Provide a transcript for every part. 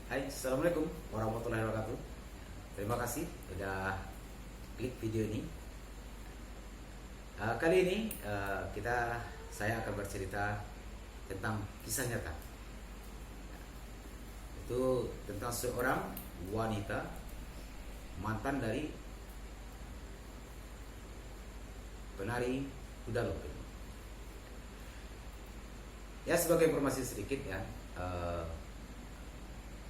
Hai, Assalamualaikum warahmatullahi wabarakatuh. Terima kasih sudah klik video ini. Kali ini saya akan bercerita tentang kisah nyata. Itu tentang seorang wanita mantan dari penari kuda lumping. Ya, sebagai informasi sedikit ya,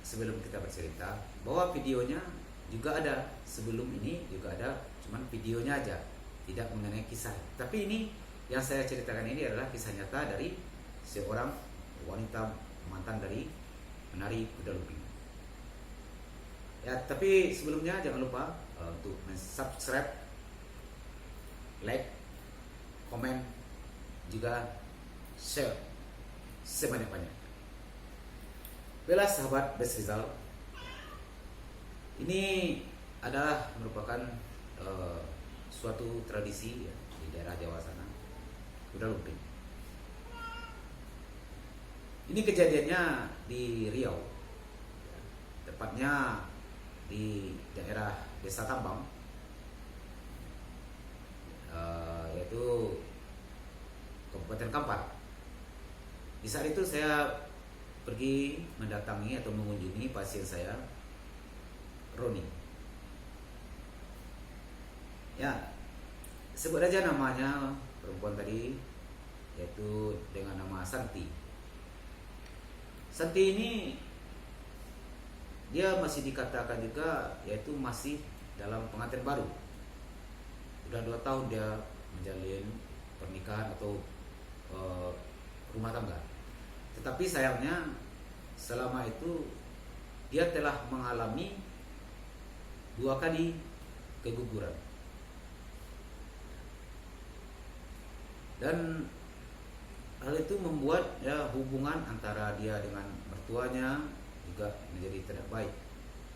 sebelum kita bercerita bahwa videonya juga ada, sebelum ini juga ada, cuman videonya aja, tidak mengenai kisah. Tapi ini yang saya ceritakan ini adalah kisah nyata dari seorang wanita mantan dari penari kuda lumping. Ya, tapi sebelumnya jangan lupa untuk subscribe, like, komen, juga share sebanyak-banyak. Bella sahabat Best Rizal, ini adalah merupakan suatu tradisi ya, di daerah Jawa sana, kuda lumping. Ini kejadiannya di Riau, tepatnya di daerah Desa Tambang, yaitu Kabupaten Kampar. Di saat itu saya pergi mendatangi atau mengunjungi pasien saya, Roni. Ya, sebut aja namanya perempuan tadi, yaitu dengan nama Santi. Santi ini dia masih dikatakan juga yaitu masih dalam pengantin baru. Udah 2 tahun dia menjalin pernikahan atau rumah tangga. Tetapi sayangnya selama itu dia telah mengalami 2 kali keguguran. Dan hal itu membuat ya hubungan antara dia dengan mertuanya juga menjadi tidak baik.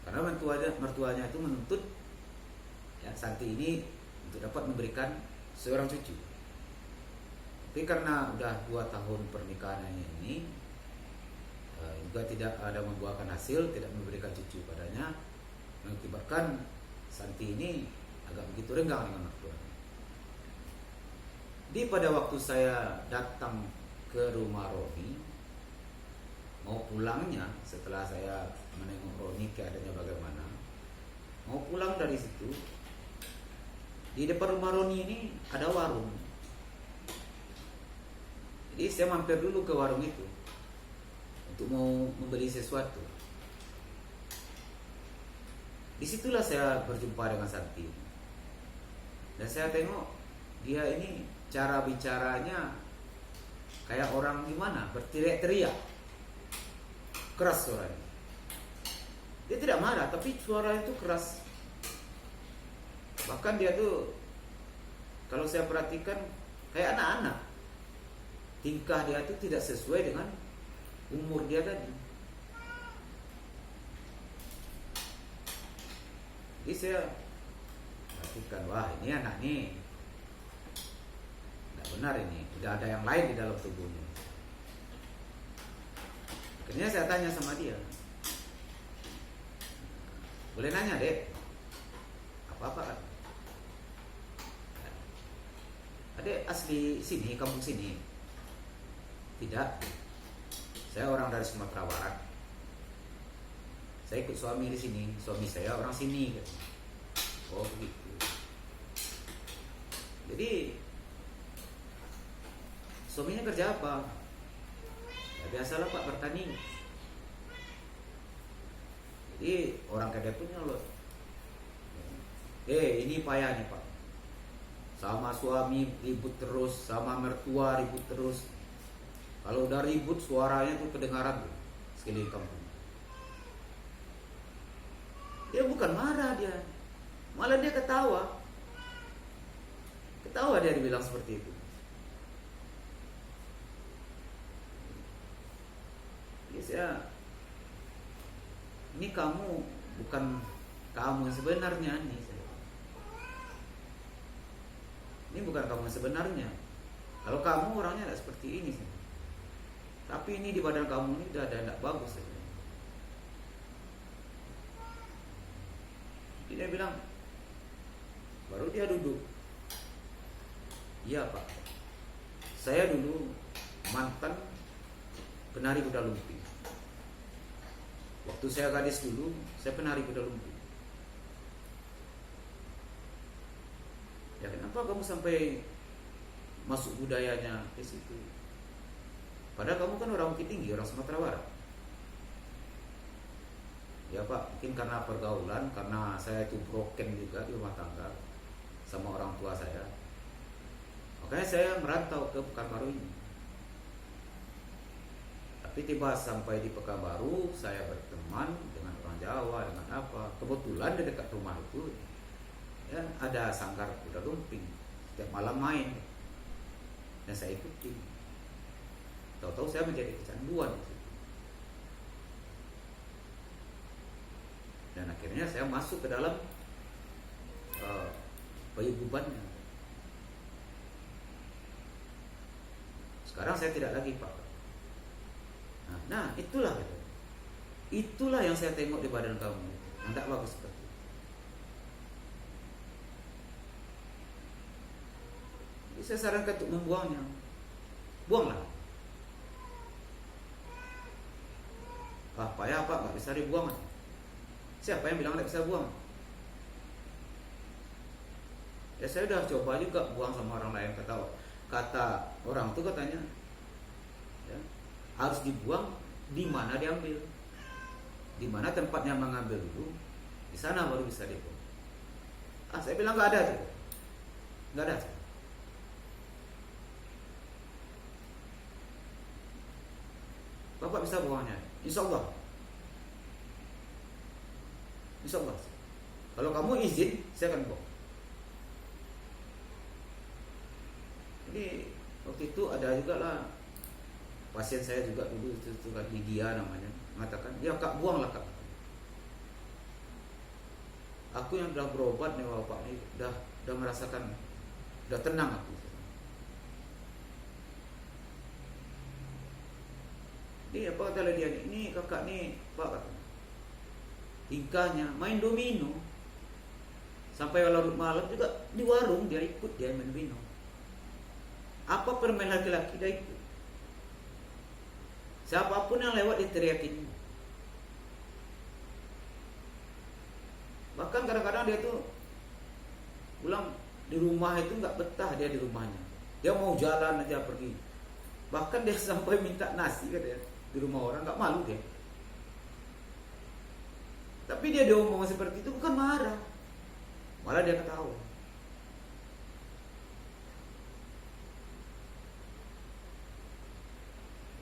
Karena mertuanya itu menuntut ya Santi ini untuk dapat memberikan seorang cucu. Tapi karena udah 2 tahun pernikahannya ini juga tidak ada membuahkan hasil, tidak memberikan cucu padanya, mengakibatkan Santi ini agak begitu renggang dengan mertuanya. Pada waktu saya datang ke rumah Roni, mau pulangnya setelah saya menengok Roni keadaannya bagaimana, mau pulang dari situ, di depan rumah Roni ini ada warung. Jadi saya mampir dulu ke warung itu untuk mau membeli sesuatu. Disitulah saya berjumpa dengan Santi. Dan saya tengok dia ini cara bicaranya kayak orang gimana, berteriak-teriak, keras suaranya. Dia tidak marah, tapi suara itu keras. Bahkan dia tuh kalau saya perhatikan kayak anak-anak. Tingkah dia itu tidak sesuai dengan umur dia tadi. Jadi saya perhatikan, wah ini anak nih tidak benar, ini udah ada yang lain di dalam tubuhnya. Akhirnya saya tanya sama dia, boleh nanya dek, apa-apa? Adek asli sini, kampung sini? Tidak, saya orang dari Sumatera Barat. Saya ikut suami di sini, suami saya orang sini. Oh begitu. Jadi suaminya kerja apa? Ya biasalah Pak, bertani. Jadi orang kaya punya loh. Ini payah nih Pak. Sama suami ribut terus, sama mertua ribut terus. Kalau udah ribut suaranya tuh kedengaran tuh sekeliling kampung. Dia bukan marah dia, malah dia ketawa. Ketawa dia dibilang seperti itu. Jadi ini kamu bukan kamu yang sebenarnya nih. Ini bukan kamu yang sebenarnya. Kalau kamu orangnya tidak seperti ini. Tapi ini di badan kamu ini udah ada tidak bagus. Dia bilang, baru dia duduk. Iya Pak, saya dulu mantan penari kuda lumping. Waktu saya gadis dulu, saya penari kuda lumping. Ya kenapa kamu sampai masuk budayanya ke situ? Padahal kamu kan orang Bukit Tinggi, orang Sumatera Barat. Ya Pak, mungkin karena pergaulan, karena saya itu broken juga di rumah tangga sama orang tua saya. Makanya saya merantau ke Pekanbaru ini. Tapi tiba sampai di Pekanbaru, saya berteman dengan orang Jawa, dengan apa. Kebetulan di dekat rumah itu ya, ada sanggar kuda lumping. Setiap malam main. Dan saya ikuti. Tahu-tahu saya menjadi kecanduan. Dan akhirnya saya masuk ke dalam paguyubannya. Sekarang saya tidak lagi Pak. Nah itulah gitu. Itulah yang saya tengok di badan kamu, yang tak bagus seperti itu. Jadi saya sarankan untuk membuangnya. Buanglah. Payah Pak, nggak bisa dibuang. Siapa yang bilang nggak bisa buang? Ya saya udah coba juga buang sama orang lain. Kata orang itu katanya ya, harus dibuang di mana diambil, di mana tempatnya mengambil dulu, di sana baru bisa dibuang. Saya bilang nggak ada tuh, nggak ada. Bapak bisa buangnya, insya Allah. Insya Allah. Kalau kamu izin, saya akan buang. Jadi waktu itu ada juga lah pasien saya juga dulu itu kan Lydia namanya, mengatakan, ya Kak buanglah Kak. Aku yang sudah berobat nih Bapak ini, udah merasakan, udah tenang aku. Ini apa kata Lydia ini kakak nih Pak kata. Tingkahnya main domino sampai larut malam juga di warung dia ikut, dia main domino. Apa permain laki-laki dia ikut. Siapapun yang lewat diteriakin. Bahkan kadang-kadang dia tuh pulang di rumah itu nggak betah dia di rumahnya. Dia mau jalan aja pergi. Bahkan dia sampai minta nasi katanya di rumah orang, nggak malu dia. Tapi dia diomong seperti itu bukan marah, malah dia ketawa.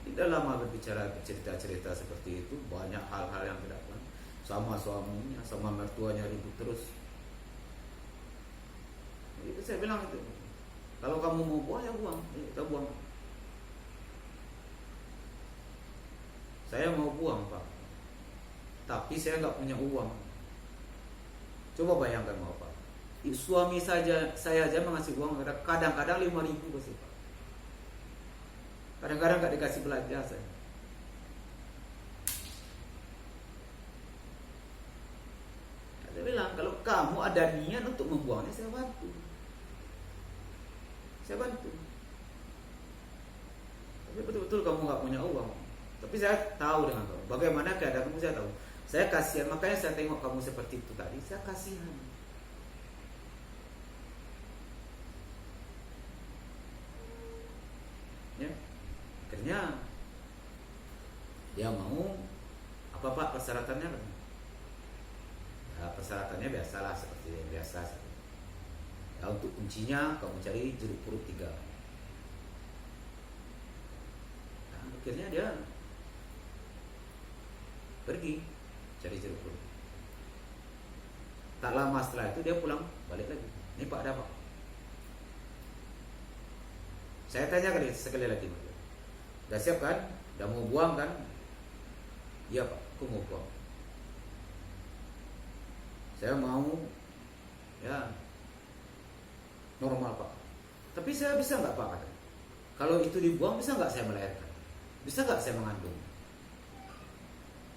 Tidak lama berbicara cerita-cerita seperti itu, banyak hal-hal yang tidak pernah. Sama suaminya, sama mertuanya ribut terus. Itu saya bilang itu, kalau kamu mau buang ya buang, kita buang. Saya mau buang Pak, tapi saya nggak punya uang. Coba bayangkan Bapak, suami saya aja mengasih uang kadang-kadang 5.000 pasti Pak. Kadang-kadang nggak dikasih belanja saya. Saya bilang kalau kamu ada niat untuk membuangnya, saya bantu. Saya bantu. Tapi betul-betul kamu nggak punya uang. Tapi saya tahu dengan kamu. Bagaimana keadaan kamu saya tahu. Saya kasihan, makanya saya tengok kamu seperti itu tadi. Saya kasihan. Ya, akhirnya dia mau apa Pak persyaratannya? Ya, persyaratannya biasalah seperti yang biasa. Ya, untuk kuncinya kamu cari jeruk purut 3. Nah, akhirnya dia pergi cari jeruk purut. Tak lama setelah itu dia pulang balik lagi. Ini Pak ada Pak. Saya tanya sekali lagi, udah siap kan? Udah mau buang kan? Iya Pak, aku mau buang. Saya mau ya normal Pak. Tapi saya bisa nggak Pak? Kalau itu dibuang bisa nggak saya melahirkan? Bisa nggak saya mengandung?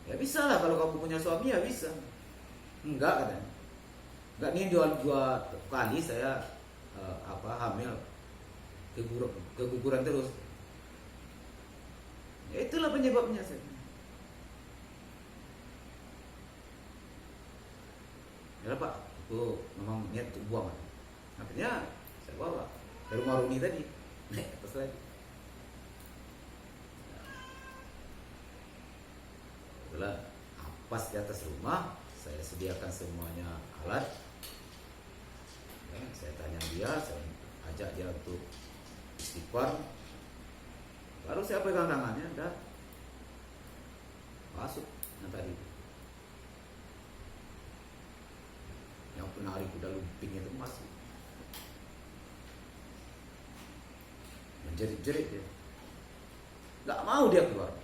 Ya bisa lah, kalau kamu punya suami ya bisa. Enggak katanya. Nggak nih dua kali saya hamil keguguran terus. Ya, itulah penyebabnya saya. Ya Pak, aku memang niat untuk buang. Akhirnya saya bawa ke rumah Roni tadi, naik atas lagi. Itulah pas di atas rumah, saya sediakan semuanya alat. Ya, saya tanya dia, saya ajak dia untuk istighfar. Baru saya pegang tangannya, dah masuk yang tadi. Yang penari kuda lumping itu masuk. Menjerit-jerit dia. Gak mau dia keluar.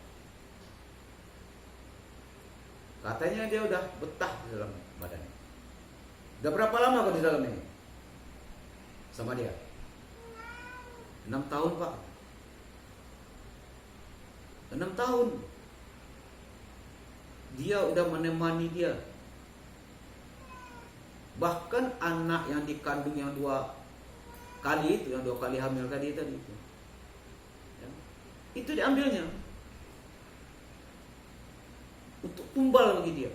Katanya dia udah betah di dalam badannya. Udah berapa lama kau di dalam ini? Sama dia? 6 tahun Pak. 6 tahun. Dia udah menemani dia. Bahkan anak yang dikandung yang 2 kali itu, yang 2 kali hamil tadi itu, ya, itu diambilnya untuk tumbal bagi dia.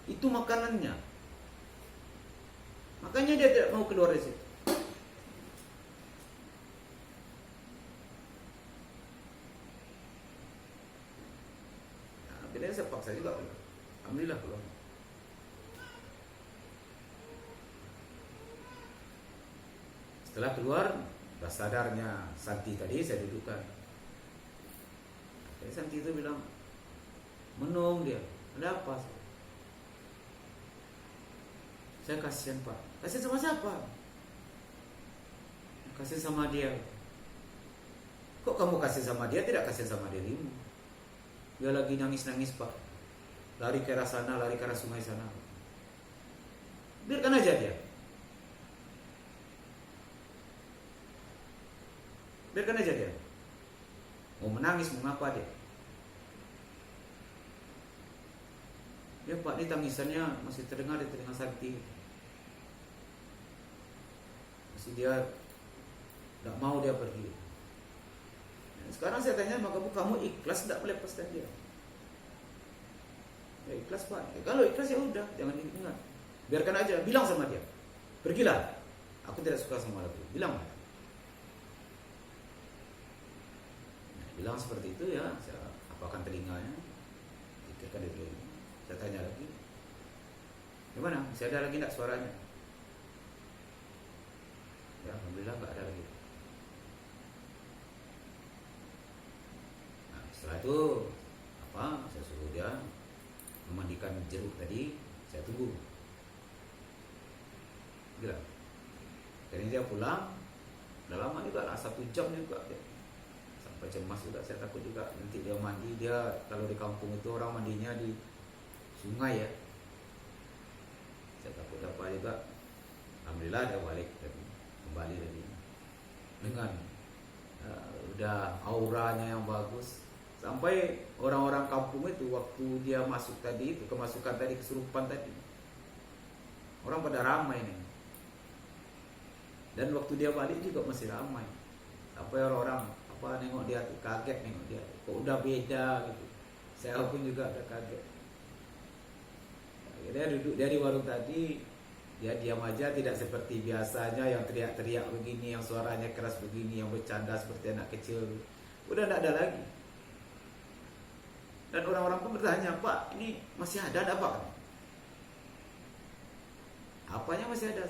Itu makanannya. Makanya dia tidak mau keluar dari situ. Nah, akhirnya saya paksa juga keluar. Alhamdulillah keluar. Setelah keluar, sadarnya Santi tadi saya dudukkan. Jadi Santi itu bilang, menung dia, ada apa? Saya kasihan Pak. Kasihan sama siapa? Kasihan sama dia. Kok kamu kasihan sama dia, tidak kasihan sama dirimu? Dia lagi nangis-nangis Pak. Lari ke arah sana, lari ke arah sungai sana. Biarkan aja dia. Biarkan aja dia. Mau menangis, mau ngapa dia? Ya Pak, ini tangisannya masih terdengar di telinga Santi. Masih dia tidak mau dia pergi. Nah, sekarang saya tanya sama kamu ikhlas tidak melepaskan dia? Ya ikhlas Pak. Ya, kalau ikhlas ya udah, jangan diingat. Biarkan aja, bilang sama dia. Pergilah. Aku tidak suka sama lagi. Bilang. Nah, bilang seperti itu ya, saya apakan telinganya. Pikirkan dulu. Saya tanya lagi. Gimana? Masih ada lagi enggak suaranya? Ya, alhamdulillah enggak ada lagi. Nah, setelah itu saya suruh dia memandikan jeruk tadi, saya tunggu. Gila. Jadi dia pulang, udah lama juga lah, 1 jam juga dia. Sampai cemas juga, saya takut juga nanti dia mandi. Dia kalau di kampung itu orang mandinya di sungai ya. Saya takut apa juga. Alhamdulillah dia balik lagi, kembali lagi dengan udah auranya yang bagus. Sampai orang-orang kampung itu waktu dia masuk tadi itu, kemasukan tadi, kesurupan tadi, orang pada ramai nih. Dan waktu dia balik juga masih ramai. Sampai orang-orang nengok dia tuh, kaget nengok dia. Kok udah beda gitu. Saya pun juga ada kaget. Dia duduk dari warung tadi, dia diam aja, tidak seperti biasanya yang teriak-teriak begini, yang suaranya keras begini, yang bercanda seperti anak kecil. Udah tidak ada lagi. Dan orang-orang pun bertanya, Pak, ini masih ada apa? Apanya masih ada?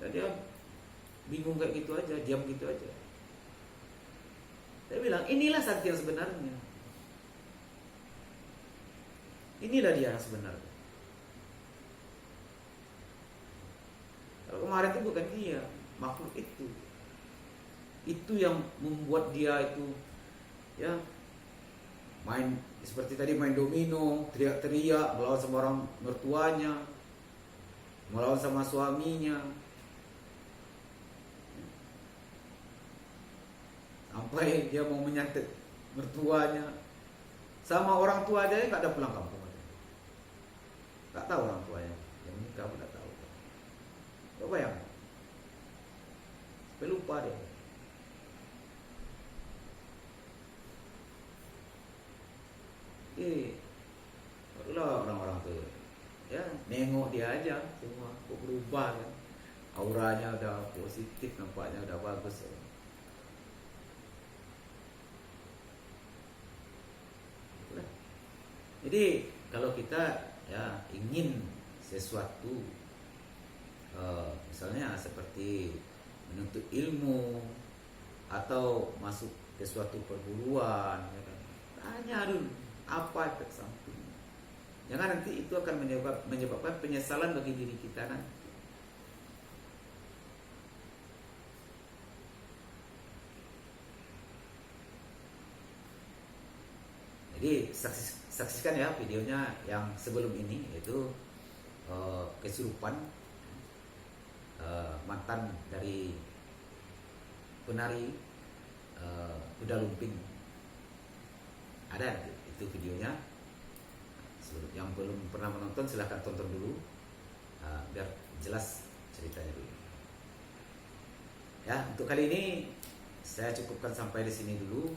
Dan dia bingung kayak gitu aja, diam gitu aja. Saya bilang, inilah Santi yang sebenarnya. Inilah dia yang sebenarnya. Kalau kemarin itu bukan dia, makhluk itu. Itu yang membuat dia itu ya main seperti tadi, main domino, teriak-teriak, melawan sama orang mertuanya, melawan sama suaminya, sampai dia mau menyantet mertuanya, sama orang tua dia nggak ada pulang kampung. Tak tahu orang tuanya, yang menikah pun tak tahu. Kau bayang, sampai lupa dia. Barulah orang-orang tu ya nengok dia aja semua kok berubah kan, auranya udah positif, nampaknya udah bagus ya. Itulah. Jadi kalau kita ya ingin sesuatu, misalnya seperti menuntut ilmu atau masuk ke suatu perguruan, ya kan? Tanya dulu apa efek samping. Jangan nanti itu akan menyebabkan penyesalan bagi diri kita nanti. Jadi saksikan ya videonya yang sebelum ini, yaitu kesurupan mantan dari penari kuda lumping. Ada itu videonya. Yang belum pernah menonton silahkan tonton dulu, biar jelas ceritanya dulu. Ya, untuk kali ini saya cukupkan sampai di sini dulu.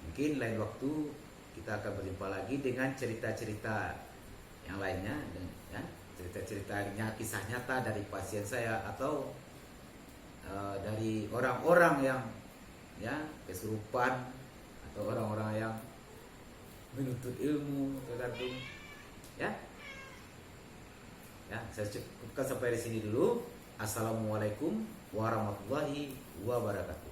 Mungkin lain waktu kita akan berjumpa lagi dengan cerita-cerita yang lainnya, ya, cerita-ceritanya kisah nyata dari pasien saya atau dari orang-orang yang ya kesurupan atau orang-orang yang menuntut ilmu tergantung ya. Ya, saya cukupkan sampai di sini dulu. Assalamualaikum warahmatullahi wabarakatuh.